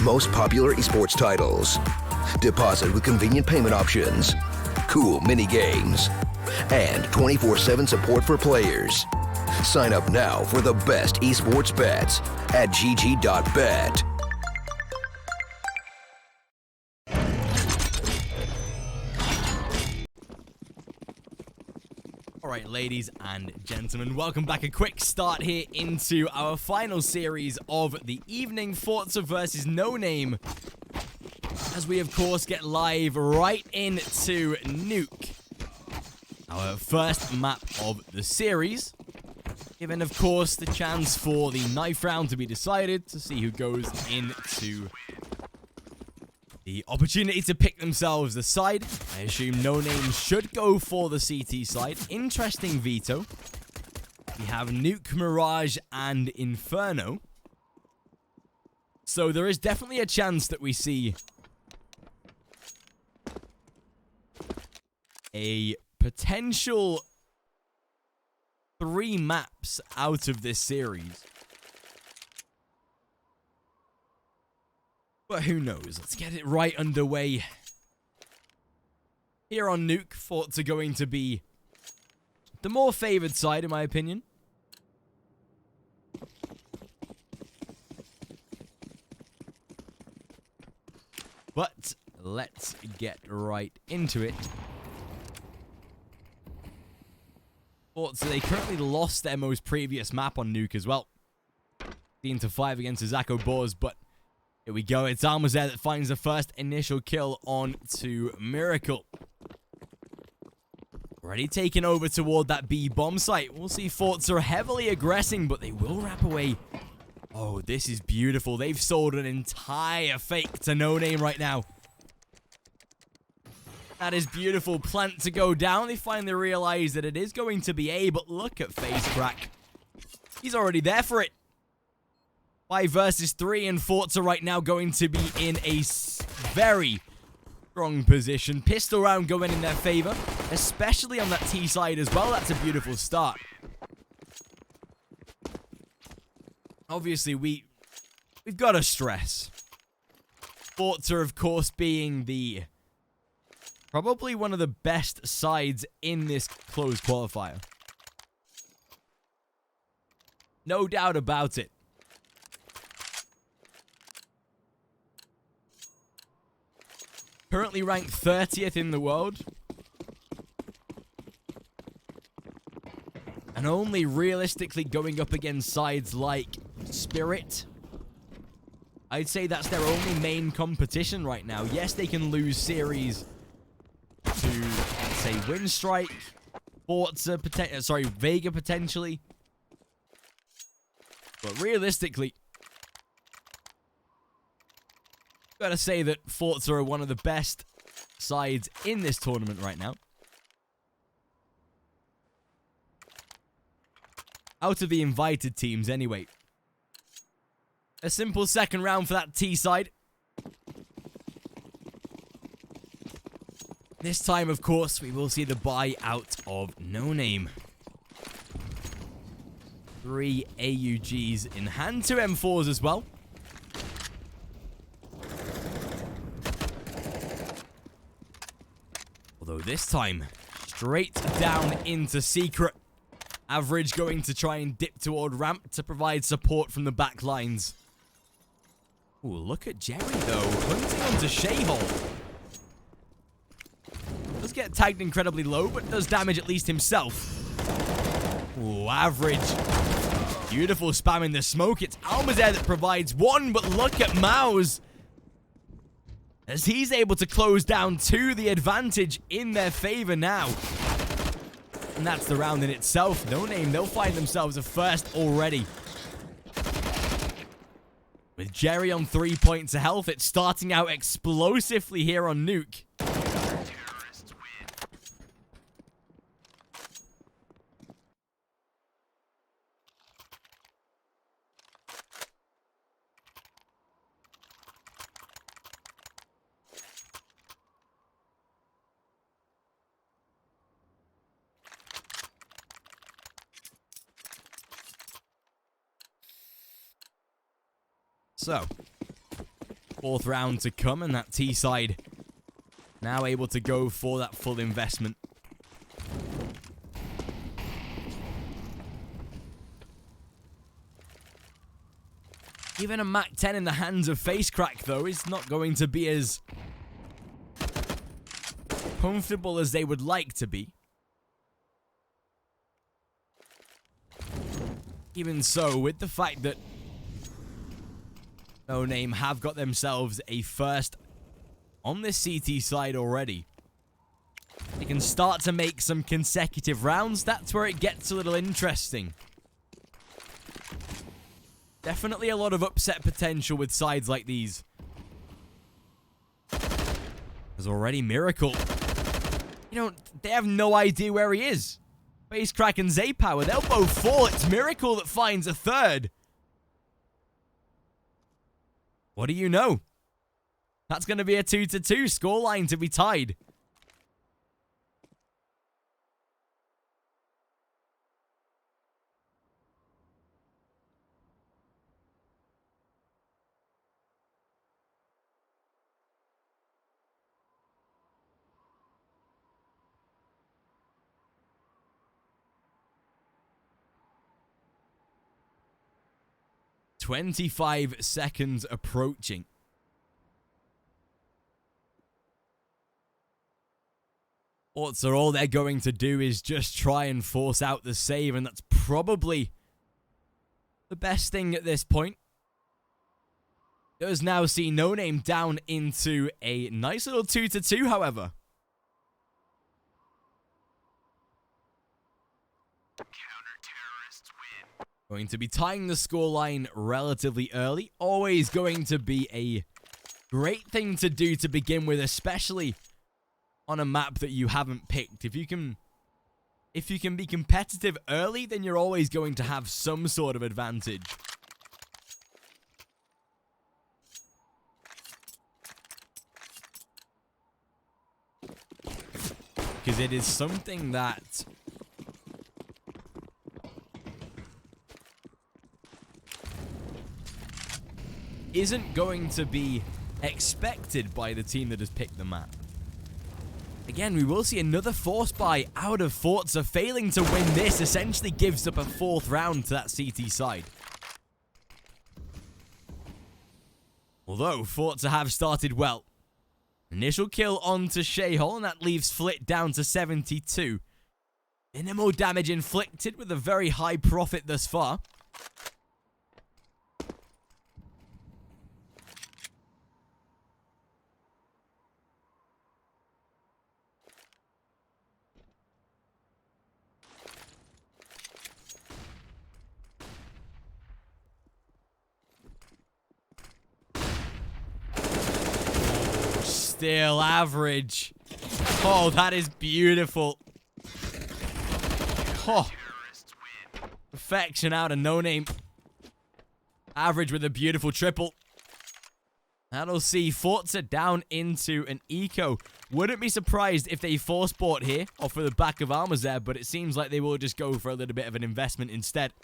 most popular esports titles. Deposit with convenient payment options, cool mini games, and 24/7 support for players. Sign up now for the best esports bets at gg.bet. Alright, ladies and gentlemen, welcome back. A quick start here into our final series of the evening, forZe versus NONAME, as we of course get live right into Nuke, our first map of the series, given of course the chance for the knife round to be decided, to see who goes into the opportunity to pick themselves the side. I assume NONAME should go for the CT side. Interesting veto. We have Nuke, Mirage, and Inferno. So there is definitely a chance that we see a potential 3 maps out of this series. But who knows? Let's get it right underway. Here on Nuke, forZe are going to be the more favored side, in my opinion. But let's get right into it. forZe, they currently lost their most previous map on Nuke as well. 15-5 against Zako Boars, but here we go. It's forZe that finds the first initial kill on to Miracle. Already taken over toward that B bomb site. We'll see forZe are heavily aggressing, but they will wrap away. Oh, this is beautiful. They've sold an entire fake to NONAME right now. That is beautiful. Plant to go down. They finally realize that it is going to be A, but look at FaZe Crack. He's already there for it. 5 versus 3, and forZe right now going to be in a very strong position. Pistol round going in their favor, especially on that T side as well. That's a beautiful start. Obviously, we've got to stress forZe, of course, being the probably one of the best sides in this closed qualifier. No doubt about it. Currently ranked 30th in the world. And only realistically going up against sides like Spirit. I'd say that's their only main competition right now. Yes, they can lose series to, let's say, Winstrike, forZe, Vega potentially. But realistically, gotta say that forZe are one of the best sides in this tournament right now. Out of the invited teams, anyway. A simple second round for that T side. This time, of course, we will see the buy out of NONAME. 3 AUGs in hand, 2 M4s as well. Although this time, straight down into Secret. Average going to try and dip toward ramp to provide support from the back lines. Ooh, look at Jerry, though, hunting onto Shayhole. Does get tagged incredibly low, but does damage at least himself. Ooh, Average. Beautiful spam in the smoke. It's forZe that provides one, but look at Mouse, as he's able to close down 2, the advantage in their favor now. And that's the round in itself. NONAME, they'll find themselves a first already. With Jerry on 3 points of health, it's starting out explosively here on Nuke. So, Fourth round to come, and that T side now able to go for that full investment. Even a Mach 10 in the hands of FaceCrack, though, is not going to be as comfortable as they would like to be. Even so, with the fact that NONAME have got themselves a first on this CT side already, they can start to make some consecutive rounds. That's where it gets a little interesting. Definitely a lot of upset potential with sides like these. There's already Miracle. They have no idea where he is. FaceCrack and Zaypower, they'll both fall. It's Miracle that finds a third. What do you know? That's going to be a 2-2 scoreline to be tied. "25 seconds approaching. forZe, all they're going to do is just try and force out the save, and that's probably the best thing at this point. Does now see NONAME down into a nice little 2-2, however. Going to be tying the scoreline relatively early. Always going to be a great thing to do to begin with, especially on a map that you haven't picked. If you can be competitive early, then you're always going to have some sort of advantage. Because it is something that isn't going to be expected by the team that has picked the map. Again, we will see another force buy out of forZe. Failing to win this essentially gives up a fourth round to that CT side. Although forZe have started well. Initial kill onto Shayhol, and that leaves Flit down to 72. Minimal damage inflicted with a very high profit thus far. Still average. Oh, that is beautiful. Oh. Perfection out of NONAME. Average with a beautiful triple. That'll see forZe down into an eco. Wouldn't be surprised if they force bought here off of the back of Armor's there, but it seems like they will just go for a little bit of an investment instead.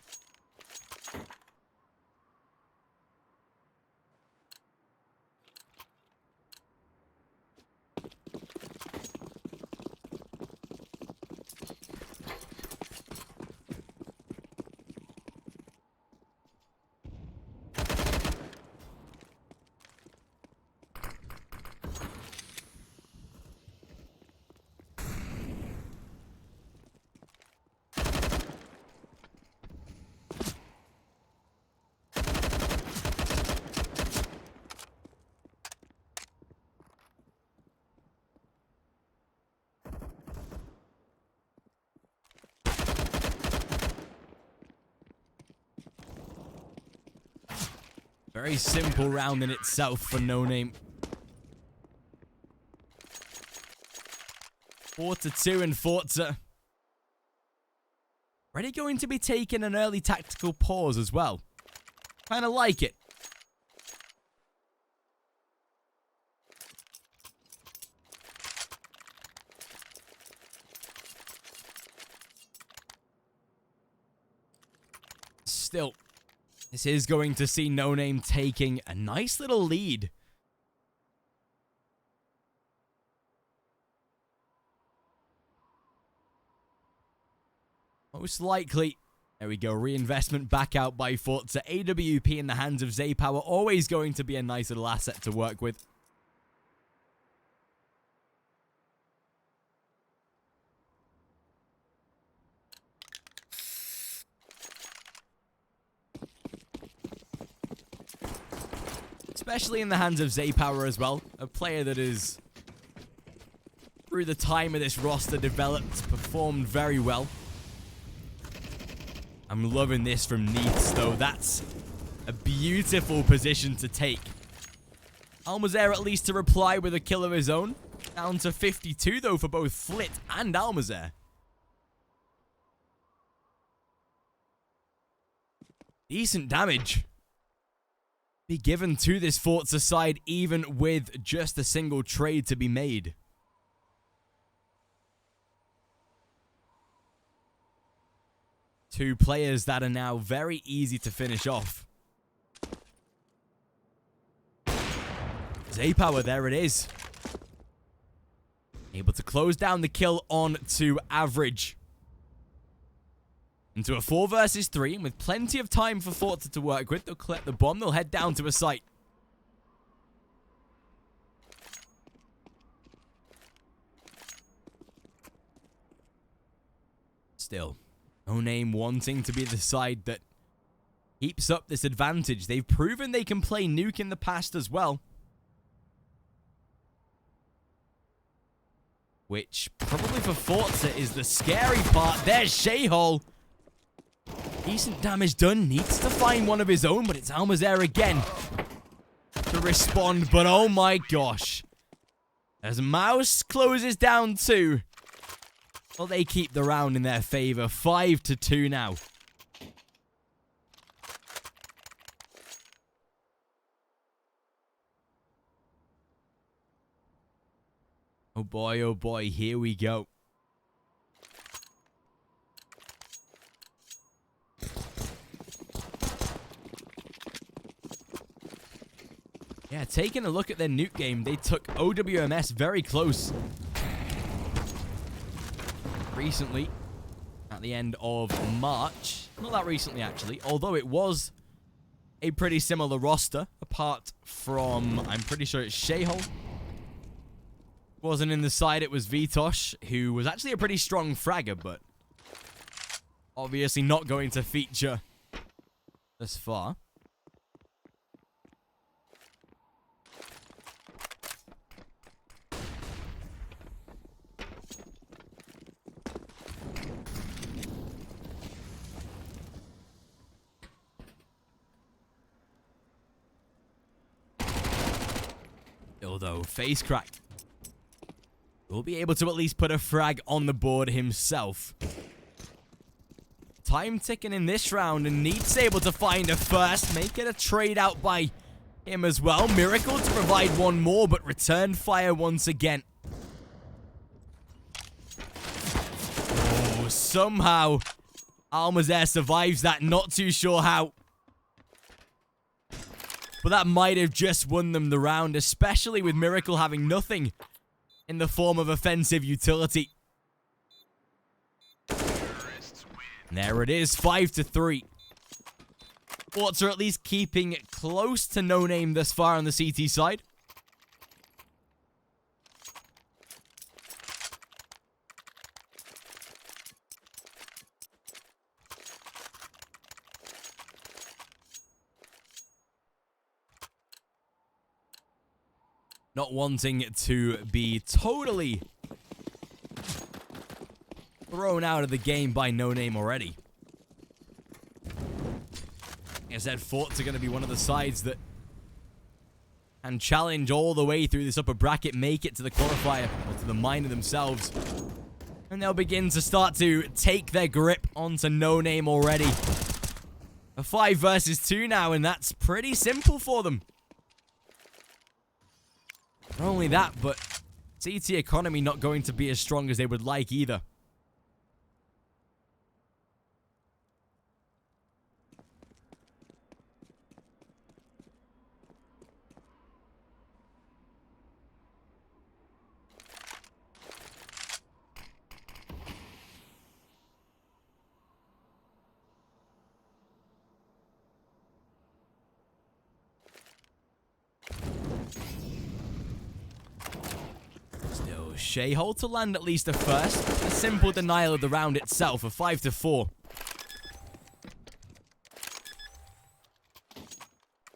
Very simple round in itself for NONAME. 4-2 in forZe. Already going to be taking an early tactical pause as well. Kind of like it. Still, this is going to see NONAME taking a nice little lead Most likely. There we go. Reinvestment back out by forZe. AWP in the hands of StarLadder. Always going to be a nice little asset to work with. Especially in the hands of StarLadder as well. A player that is, through the time of this roster, developed, performed very well. I'm loving this from Neath, though. That's a beautiful position to take. Almazer at least to reply with a kill of his own. Down to 52, though, for both Flit and Almazer. Decent damage be given to this forZe side, even with just a single trade to be made. Two players that are now very easy to finish off. StarLadder, there it is. Able to close down the kill on to Average. Into a 4 versus 3, and with plenty of time for forZe to work with, they'll collect the bomb, they'll head down to a site. Still, NONAME wanting to be the side that keeps up this advantage. They've proven they can play Nuke in the past as well. Which, probably for forZe, is the scary part. There's Shayhol. Decent damage done. Needs to find one of his own, but it's Almazer again to respond. But oh my gosh. As Mouse closes down 2. Well, they keep the round in their favor. 5-2 now. Oh boy, here we go. Yeah, taking a look at their Nuke game, they took OWMS very close. Recently, at the end of March. Not that recently, actually. Although it was a pretty similar roster. Apart from, I'm pretty sure it's Shayhol. Wasn't in the side, it was Vitosh, who was actually a pretty strong fragger, but obviously not going to feature thus far. Although, face crack will be able to at least put a frag on the board himself. Time ticking in this round, and Neat's able to find a first. Make it a trade out by him as well. Miracle to provide one more, but return fire once again. Oh, somehow Almazer survives that. Not too sure how. But that might have just won them the round, especially with Miracle having nothing in the form of offensive utility. And there it is, 5-3. forZe are at least keeping it close to NONAME thus far on the CT side. Not wanting to be totally thrown out of the game by NONAME already. Like I said, forZe are going to be one of the sides that can challenge all the way through this upper bracket, make it to the qualifier, or to the minor themselves. And they'll begin to start to take their grip onto NONAME already. A 5 versus 2 now, and that's pretty simple for them. Not only that, but CT economy not going to be as strong as they would like either. Shayhole to land at least a first. A simple denial of the round itself, a 5-4.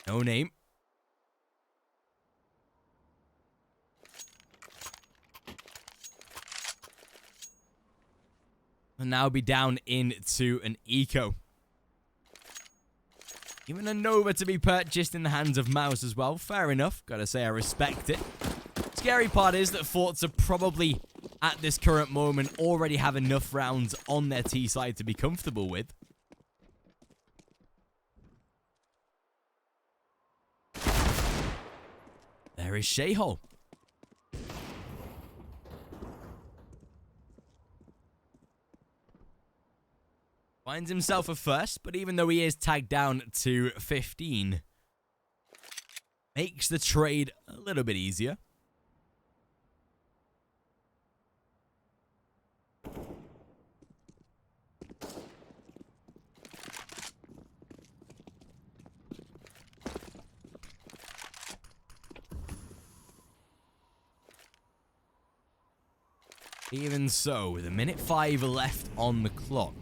NONAME. And now be down into an eco. Even a Nova to be purchased in the hands of Mouse as well. Fair enough. Gotta say I respect it. Scary part is that forZe probably, at this current moment, already have enough rounds on their T side to be comfortable with. There is Shayhole. Finds himself a first, but even though he is tagged down to 15, makes the trade a little bit easier. Even so, with a minute 5 left on the clock.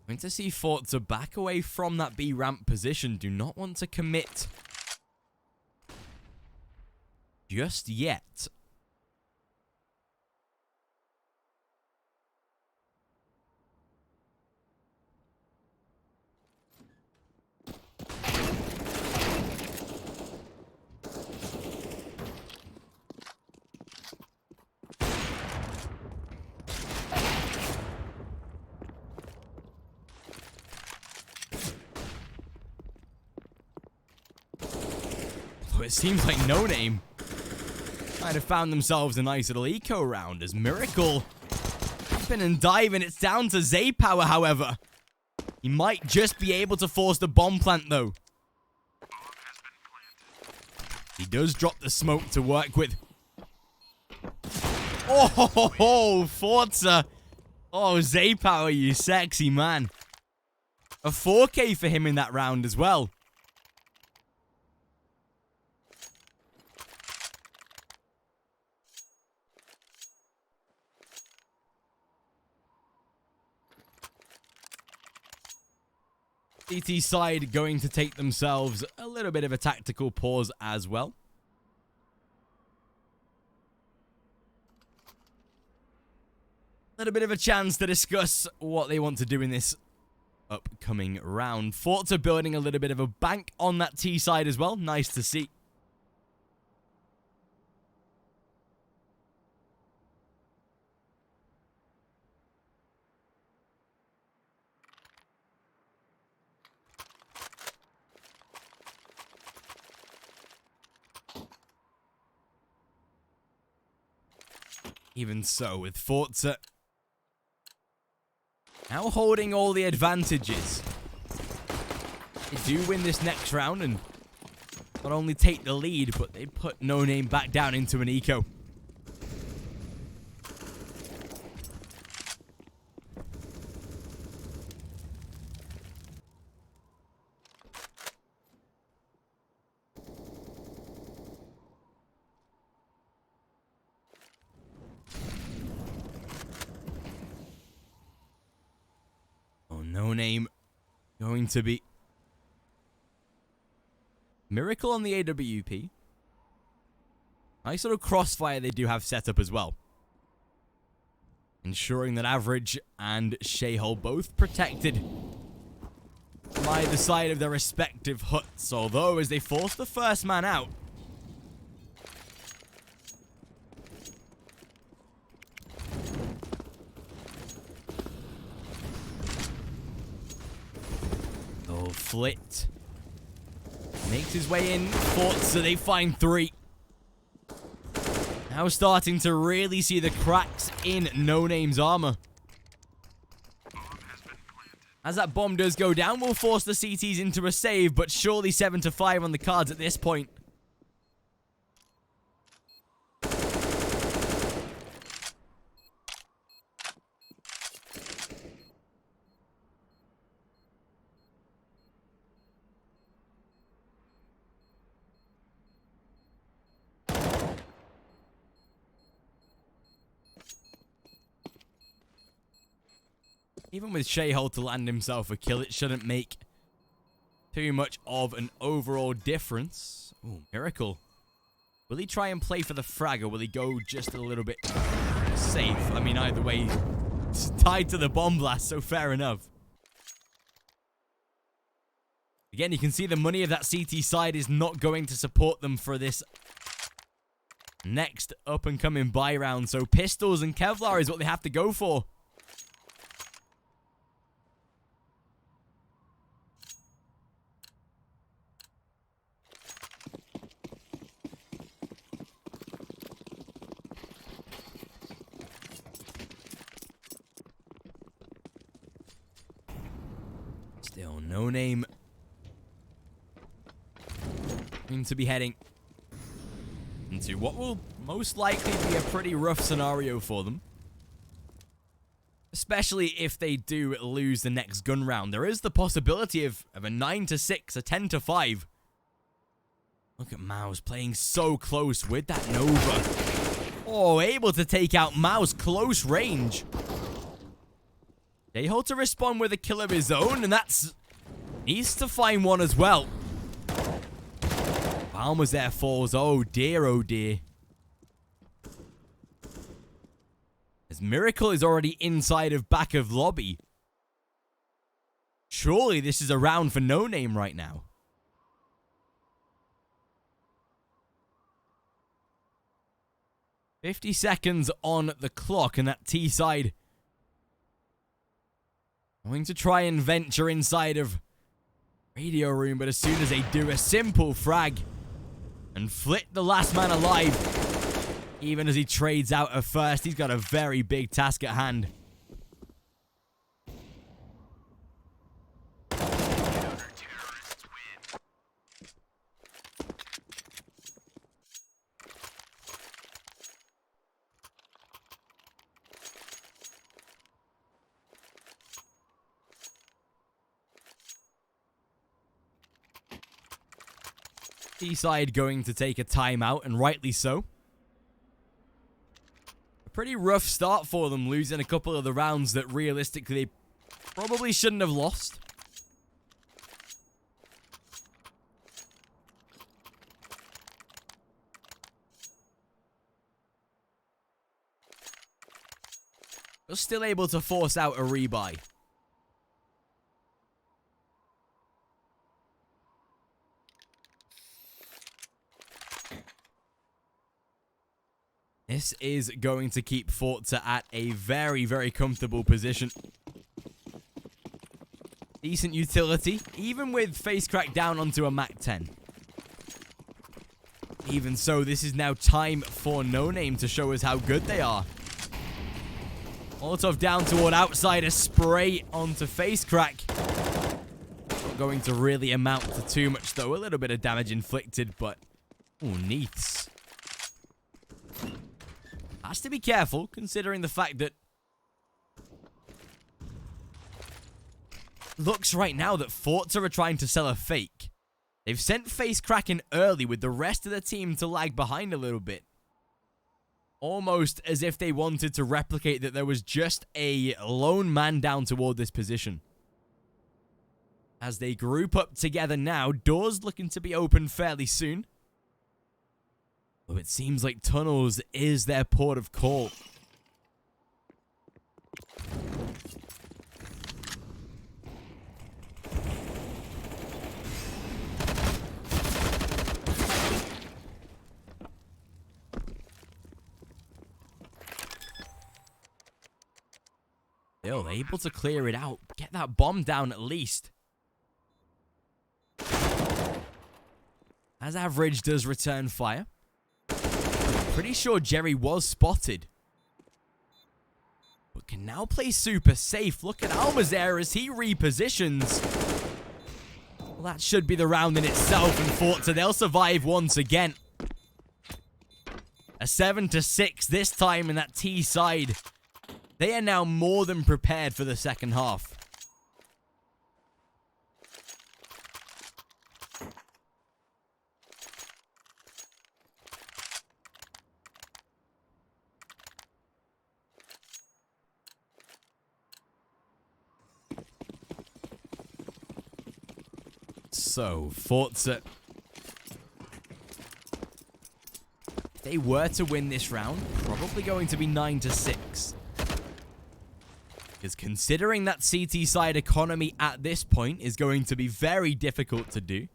Going to see forZe back away from that B ramp position. Do not want to commit just yet. It seems like NONAME might have found themselves a nice little eco round as Miracle jumping and diving. It's down to StarLadder power, however. He might just be able to force the bomb plant, though. He does drop the smoke to work with. Oh, forZe. Oh, StarLadder power, you sexy man. A 4K for him in that round as well. CT side going to take themselves a little bit of a tactical pause as well. A little bit of a chance to discuss what they want to do in this upcoming round. forZe building a little bit of a bank on that T side as well. Nice to see. Even so, with forZe now holding all the advantages. They do win this next round and not only take the lead, but they put NONAME back down into an eco. NONAME going to be Miracle on the AWP. Nice little crossfire they do have set up as well. Ensuring that Average and Shayhole both protected by the side of their respective huts. Although as they force the first man out, Flit makes his way in. So they find 3. Now starting to really see the cracks in NONAME's armor. As that bomb does go down, we'll force the CTs into a save, but surely 7-5 on the cards at this point. Even with Shayhole to land himself a kill, it shouldn't make too much of an overall difference. Ooh, Miracle. Will he try and play for the frag, or will he go just a little bit safe? I mean, either way, it's tied to the bomb blast, so fair enough. Again, you can see the money of that CT side is not going to support them for this next up-and-coming buy round. So pistols and Kevlar is what they have to go for. Still, NONAME seem to be heading into what will most likely be a pretty rough scenario for them. Especially if they do lose the next gun round. There is the possibility of a 9-6, a 10-5. Look at Mouse playing so close with that Nova. Oh, able to take out Mouse close range. Shayhole to respond with a kill of his own, and that's... needs to find one as well. Palmer's there falls. Oh dear, oh dear. As Miracle is already inside of back of lobby. Surely this is a round for NONAME right now. $50 seconds on the clock, and that T side going to try and venture inside of radio room, but as soon as they do, a simple frag and flit the last man alive. Even as he trades out a first, he's got a very big task at hand. T-side going to take a timeout, and rightly so. A pretty rough start for them, losing a couple of the rounds that realistically they probably shouldn't have lost. But still able to force out a rebuy. This is going to keep forZe at a very, very comfortable position. Decent utility, even with face crack down onto a Mac 10. Even so, this is now time for NONAME to show us how good they are. Molotov down toward outside, a spray onto face crack. Not going to really amount to too much though. A little bit of damage inflicted, but... ooh, Neaths. Has to be careful, considering the fact that... looks right now that forZe are trying to sell a fake. They've sent face crack in early with the rest of the team to lag behind a little bit. Almost as if they wanted to replicate that there was just a lone man down toward this position. As they group up together now, doors looking to be open fairly soon. Well, it seems like tunnels is their port of call. Still able to clear it out. Get that bomb down at least. As Average does return fire. Pretty sure Jerry was spotted. But can now play super safe. Look at Alma's there as he repositions. Well, that should be the round in itself. And forZe, they'll survive once again. A 7-6 this time in that T side. They are now more than prepared for the second half. So, forZe, if they were to win this round, probably going to be 9-6. Because considering that CT side economy at this point is going to be very difficult to do.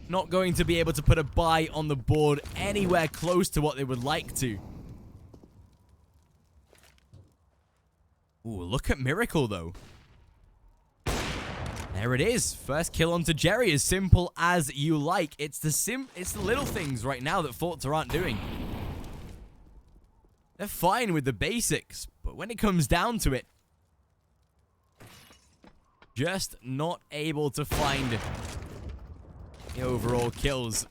Not going to be able to put a buy on the board anywhere close to what they would like to. Ooh, look at Miracle, though. There it is. First kill onto Jerry. As simple as you like. It's the little things right now that forZe aren't doing. They're fine with the basics, but when it comes down to it, just not able to find the overall kills.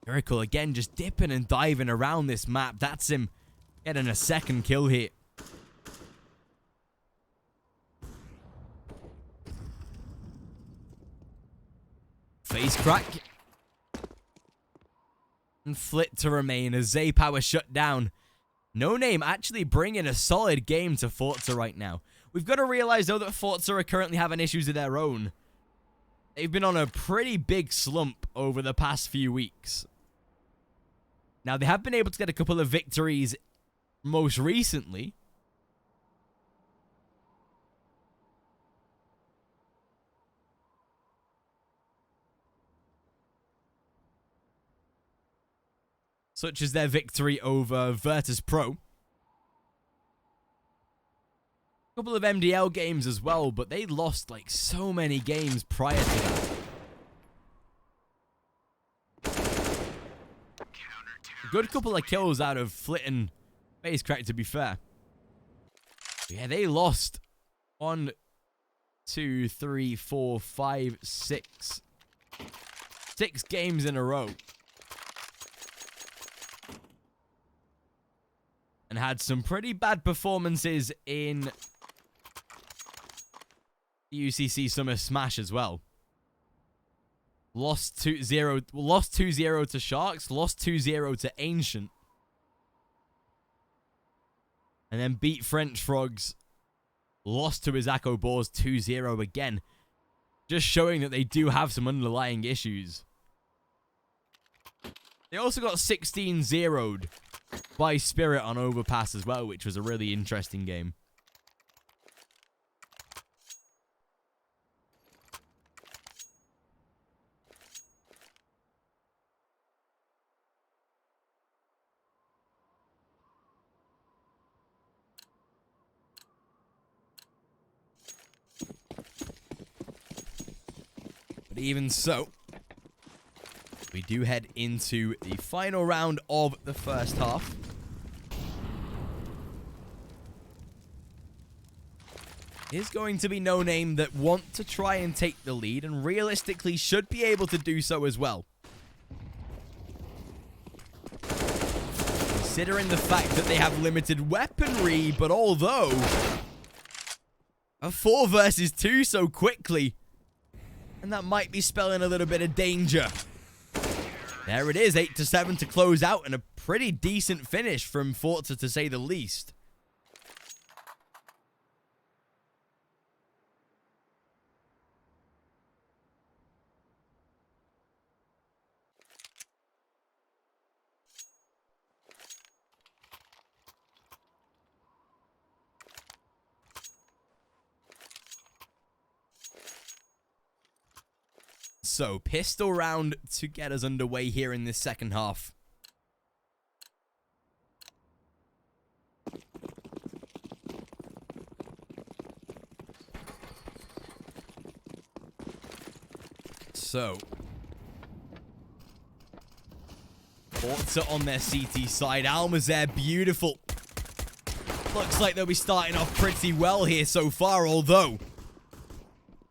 Miracle again just dipping and diving around this map. That's him getting a second kill here. Face crack. And flit to remain as ZE power shut down. NONAME actually bringing a solid game to forZe right now. We've got to realize, though, that forZe are currently having issues of their own. They've been on a pretty big slump over the past few weeks. Now, they have been able to get a couple of victories most recently. Such as their victory over Virtus.pro. A couple of MDL games as well, but they lost like so many games prior to that. A good couple of kills out of Flit and Face Crack, to be fair. But yeah, they lost 1, 2, 3, 4, 5, 6. 6 games in a row. And had some pretty bad performances in the UCC Summer Smash as well. Lost 2-0 to Sharks, lost 2-0 to Ancient. And then beat French Frogs, lost to Izako Boars 2-0 again. Just showing that they do have some underlying issues. They also got 16-0'd by Spirit on Overpass as well, which was a really interesting game. But even so, we do head into the final round of the first half. Is going to be NONAME that want to try and take the lead and realistically should be able to do so as well. Considering the fact that they have limited weaponry, but although a 4 versus 2 so quickly, and that might be spelling a little bit of danger. There it is, 8-7 to close out, and a pretty decent finish from forZe to say the least. So, pistol round to get us underway here in this second half. So, forZe on their CT side. Almazer, beautiful. Looks like they'll be starting off pretty well here so far, although...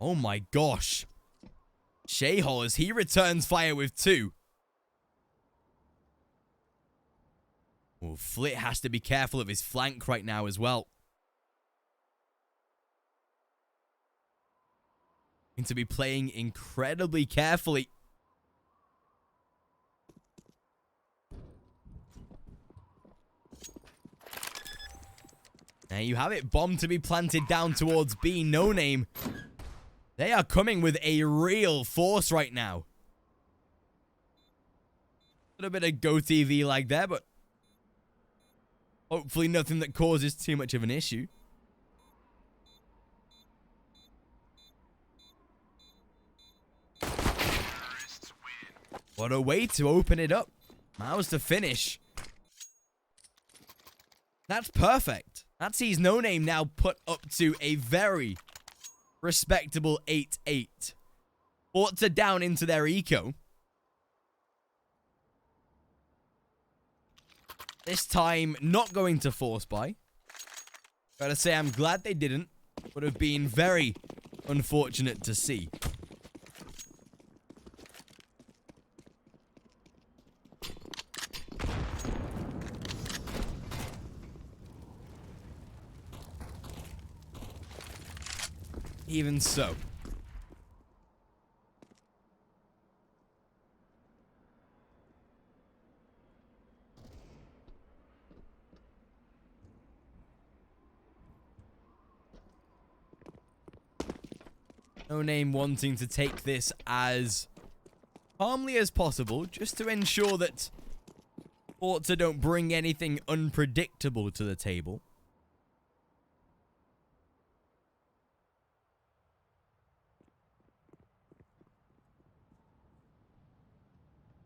Oh my gosh. Shayhol as he returns fire with 2. Well, Flit has to be careful of his flank right now as well. Going to be playing incredibly carefully. There you have it. Bomb to be planted down towards B. NONAME They are coming with a real force right now. A little bit of GoTV like there, but hopefully nothing that causes too much of an issue. What a way to open it up. Mouse to finish. That's perfect. That sees NONAME now put up to a very respectable 8-8. forZe down into their eco. This time, not going to force buy. Gotta say, I'm glad they didn't. Would have been very unfortunate to see. Even so. NONAME wanting to take this as calmly as possible, just to ensure that forZe don't bring anything unpredictable to the table.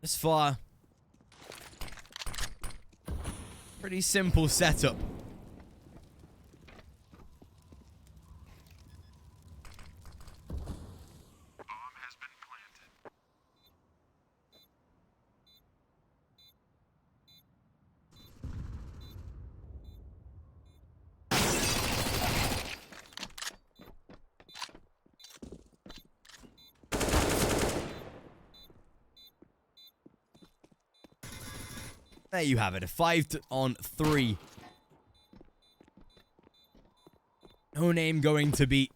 As far, pretty simple setup. There you have it, a 5-on-3. NONAME going to be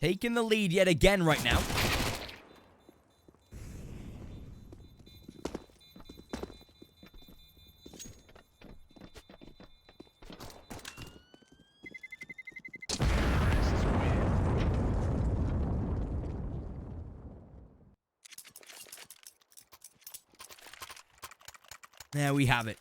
taking the lead yet again right now. There we have it.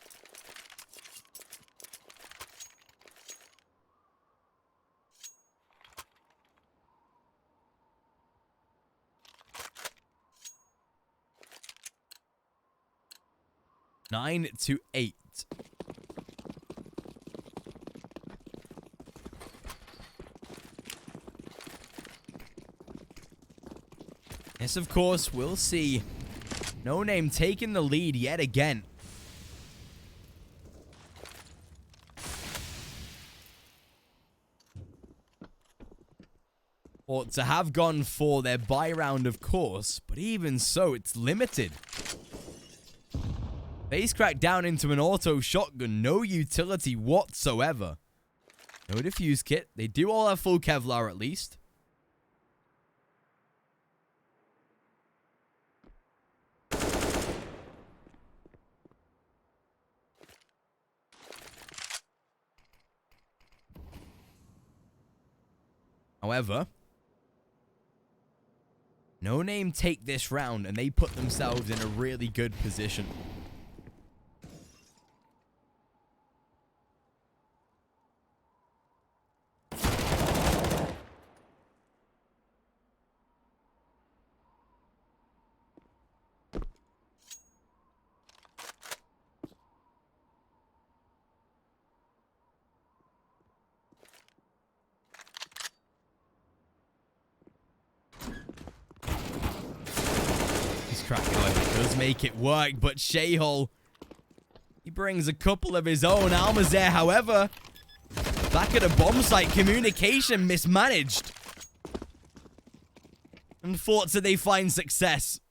Nine to 8. Yes, of course, we'll see NONAME taking the lead yet again. forZe have gone for their buy round, of course, but even so, it's limited. Base crack down into an auto shotgun, no utility whatsoever. No defuse kit. They do all have full Kevlar at least. However, NONAME take this round and they put themselves in a really good position. However, does make it work, but Shayhol, he brings a couple of his own. Alma's there, however, back at a bomb site, communication mismanaged. And forZe, they find success.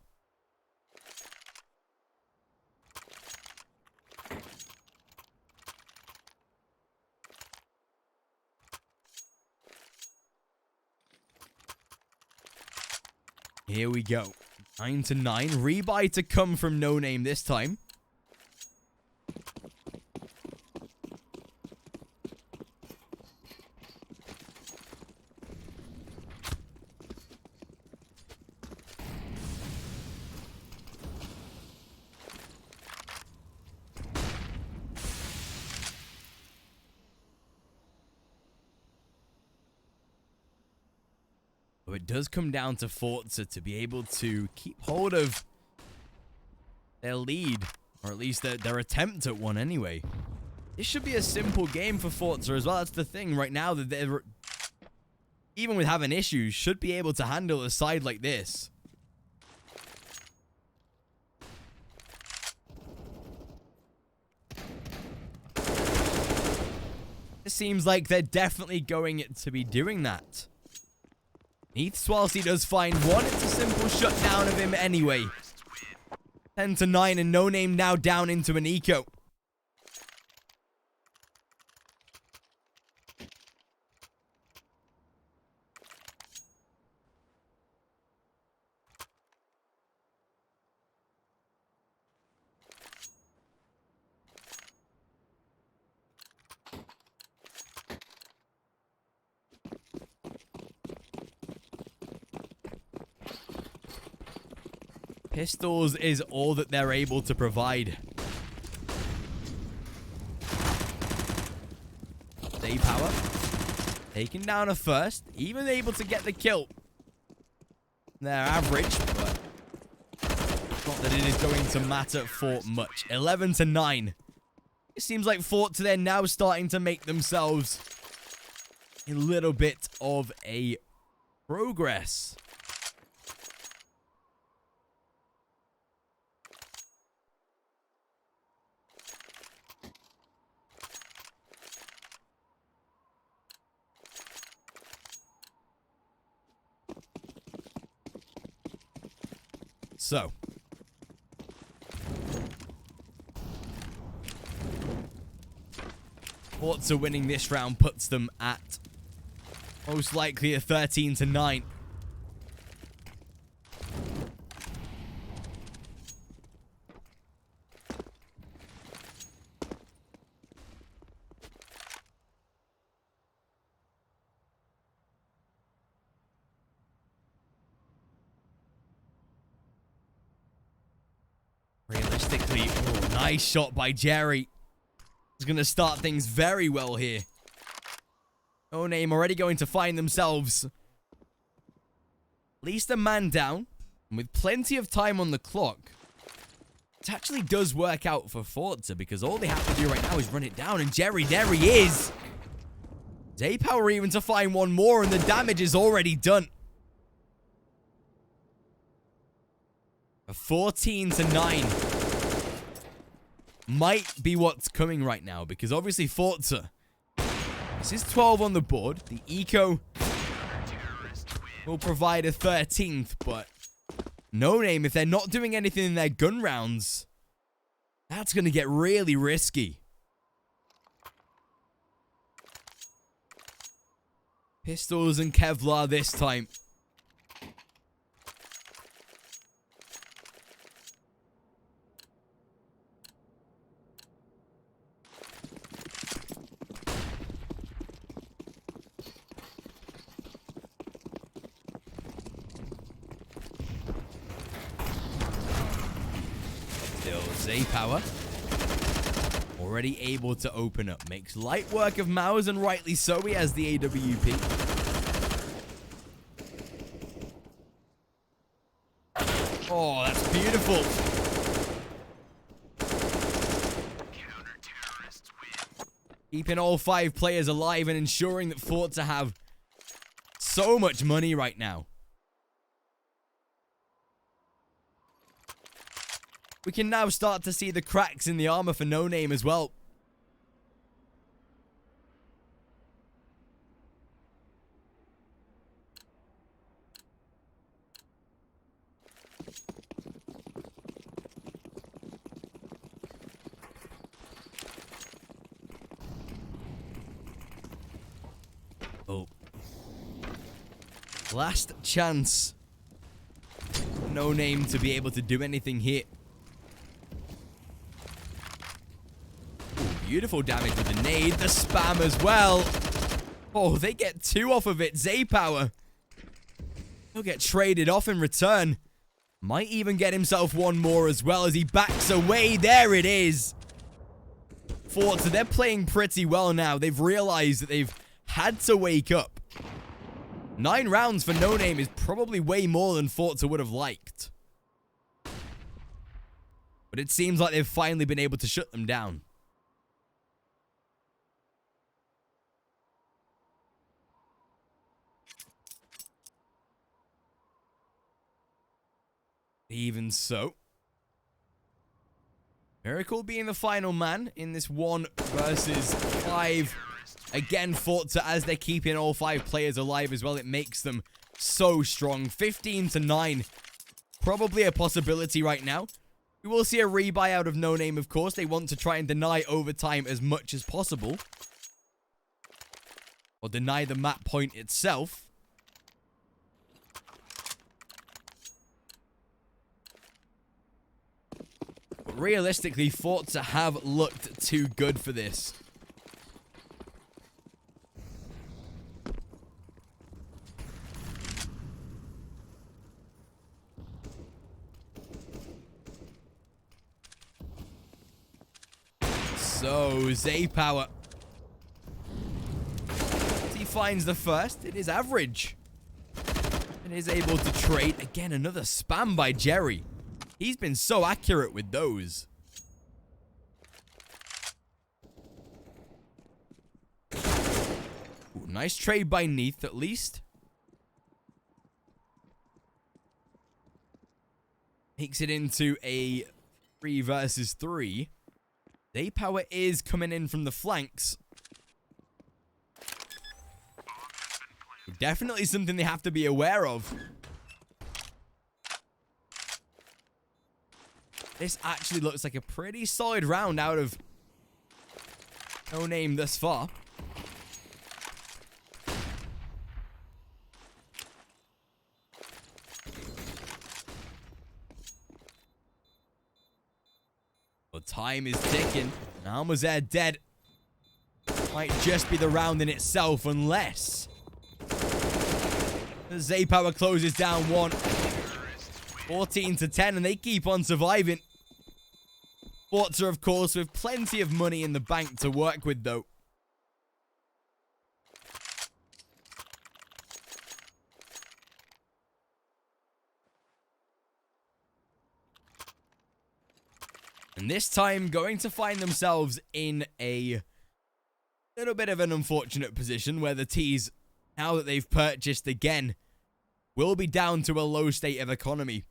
Here we go. 9 to 9. Rebuy to come from NONAME this time. So it does come down to forZe to be able to keep hold of their lead, or at least their attempt at one anyway. This should be a simple game for forZe as well. That's the thing right now, that they're, even with having issues, should be able to handle a side like this. It seems like they're definitely going to be doing that. Neath, whilst he does find one, it's a simple shutdown of him anyway. 10-9, and NONAME now down into an eco. Pistols is all that they're able to provide. StarLadder power. Taking down a first. Even able to get the kill. They're average, but not that it is going to matter for much. 11-9. It seems like forZe, they're now starting to make themselves a little bit of a progress. So, forZe winning this round puts them at most likely a 13-9. Realistically, oh, nice shot by Jerry. He's going to start things very well here. NONAME already going to find themselves at least a man down. And with plenty of time on the clock, it actually does work out for forZe, because all they have to do right now is run it down. And Jerry, there he is. Power even to find one more, and the damage is already done. A 14-9 might be what's coming right now, because obviously forZe, this is 12 on the board. The eco will provide a 13th, but NONAME, if they're not doing anything in their gun rounds, that's going to get really risky. Pistols and Kevlar this time. StarLadder power. Already able to open up. Makes light work of Mowers, and rightly so. He has the AWP. Oh, that's beautiful. Keeping all 5 players alive and ensuring that forZe have so much money right now. We can now start to see the cracks in the armor for NONAME as well. Oh. Last chance. NONAME to be able to do anything here. Beautiful damage with the nade, the spam as well. Oh, they get 2 off of it. Power. He'll get traded off in return. Might even get himself one more as well as he backs away. There it is. forZe, they're playing pretty well now. They've realized that they've had to wake up. 9 rounds for NONAME is probably way more than forZe would have liked. But it seems like they've finally been able to shut them down. Even so, Miracle being the final man in this 1 versus 5. Again, forZe, as they're keeping all 5 players alive as well, it makes them so strong. 15-9. Probably a possibility right now. We will see a rebuy out of NONAME, of course. They want to try and deny overtime as much as possible. Or deny the map point itself. But realistically, forZe have looked too good for this. So, Zay Power. He finds the first. It is average. And is able to trade. Again, another spam by Jerry. He's been so accurate with those. Ooh, nice trade by Neath, at least. Makes it into a 3 versus 3. Zay Power is coming in from the flanks. Definitely something they have to be aware of. This actually looks like a pretty solid round out of NONAME thus far. But time is ticking. Almazer dead. Might just be the round in itself unless Zay Power closes down 1. 14-10, and they keep on surviving. forZe, of course, with plenty of money in the bank to work with, though. And this time, going to find themselves in a little bit of an unfortunate position where the T's, now that they've purchased again, will be down to a low state of economy.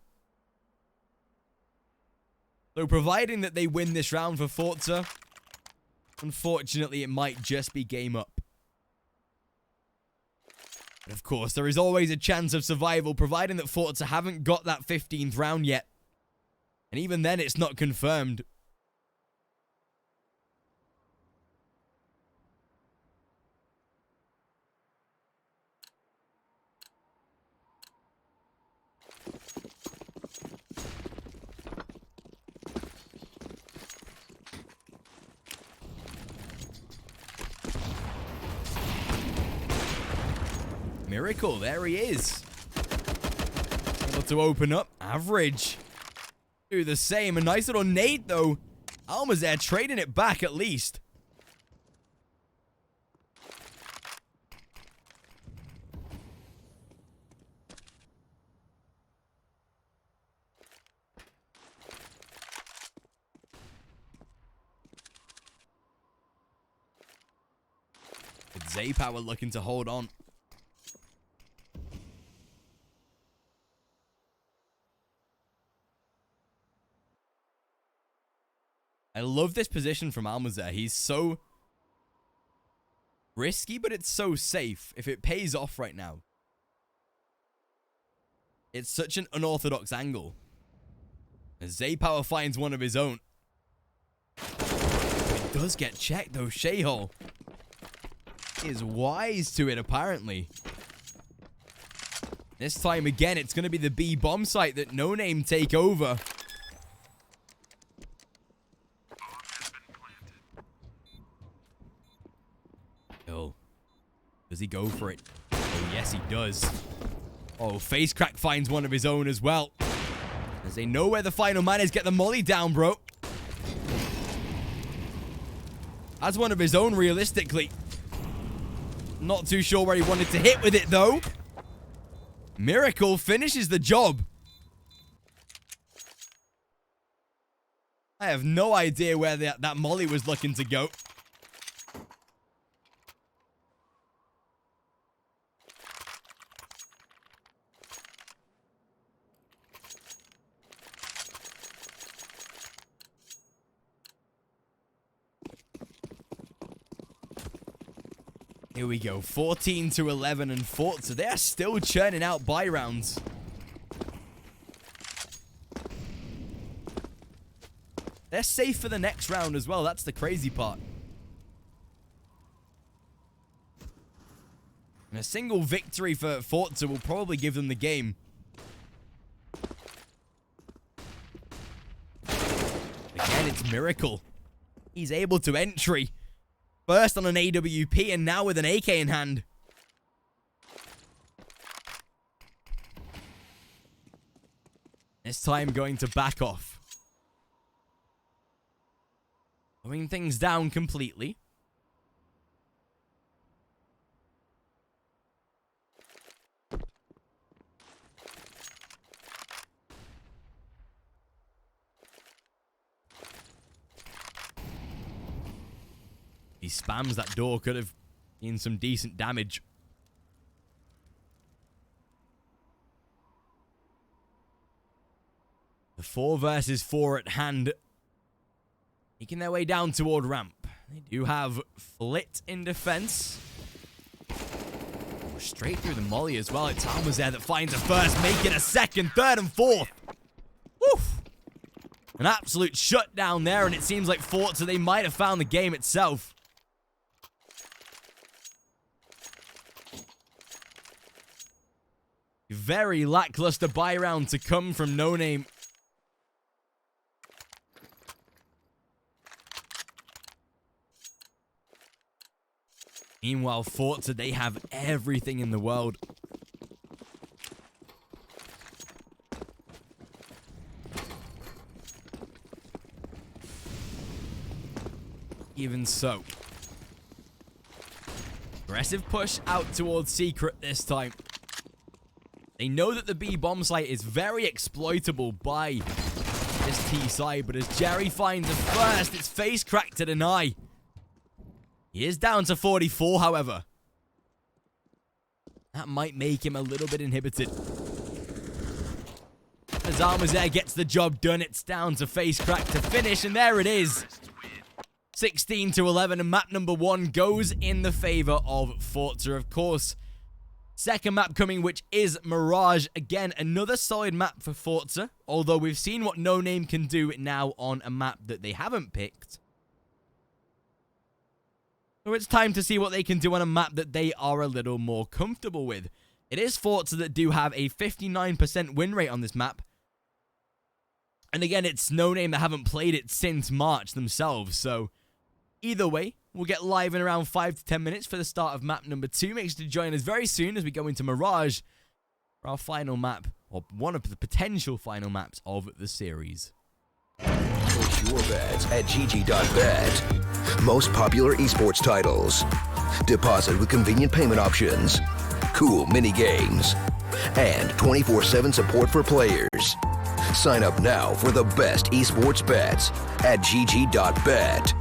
So providing that they win this round for forZe, unfortunately it might just be game up. But of course, there is always a chance of survival, providing that forZe haven't got that 15th round yet. And even then, it's not confirmed. Miracle, there he is. Able to open up. Average. Do the same. A nice little nade, though. Almazer trading it back at least. With Zay Power looking to hold on. I love this position from Almazer. He's so risky, but it's so safe if it pays off right now. It's such an unorthodox angle. As Zay Power finds one of his own. It does get checked, though. Shayhol is wise to it, apparently. This time, again, it's going to be the B bomb site that NONAME take over. Oh, does he go for it? Oh, yes, he does. Oh, Face Crack finds one of his own as well. As they know where the final man is, get the molly down, bro. Has one of his own, realistically. Not too sure where he wanted to hit with it, though. Miracle finishes the job. I have no idea where that molly was looking to go. Here we go, 14-11 and forZe. They are still churning out buy rounds. They're safe for the next round as well. That's the crazy part. And a single victory for forZe will probably give them the game. Again, it's Miracle. He's able to entry. First on an AWP and now with an AK in hand. This time going to back off. Slowing things down completely. He spams that door, could have been some decent damage. The 4 versus 4 at hand. Making their way down toward ramp. They do have Flit in defense. Straight through the molly as well. It's Almas there that finds a first, making a second, third, and fourth. Woof! An absolute shutdown there, and it seems like forZe, they might have found the game itself. Very lackluster buy round to come from NONAME. Meanwhile, forZe, they have everything in the world. Even so. Aggressive push out towards Secret this time. They know that the B bomb site is very exploitable by this T side, but as Jerry finds a first, it's face cracked to deny. He is down to 44, however. That might make him a little bit inhibited. As Almas there gets the job done, it's down to face crack to finish, and there it is. 16-11, and map number 1 goes in the favor of forZe, of course. Second map coming, which is Mirage. Again, another solid map for forZe, although we've seen what NONAME can do now on a map that they haven't picked. So it's time to see what they can do on a map that they are a little more comfortable with. It is forZe that do have a 59% win rate on this map. And again, it's NONAME that haven't played it since March themselves, so either way, we'll get live in around 5 to 10 minutes for the start of map number 2. Make sure to join us very soon as we go into Mirage for our final map, or one of the potential final maps of the series. Place your bets at gg.bet. Most popular esports titles. Deposit with convenient payment options. Cool mini games. And 24/7 support for players. Sign up now for the best esports bets at gg.bet.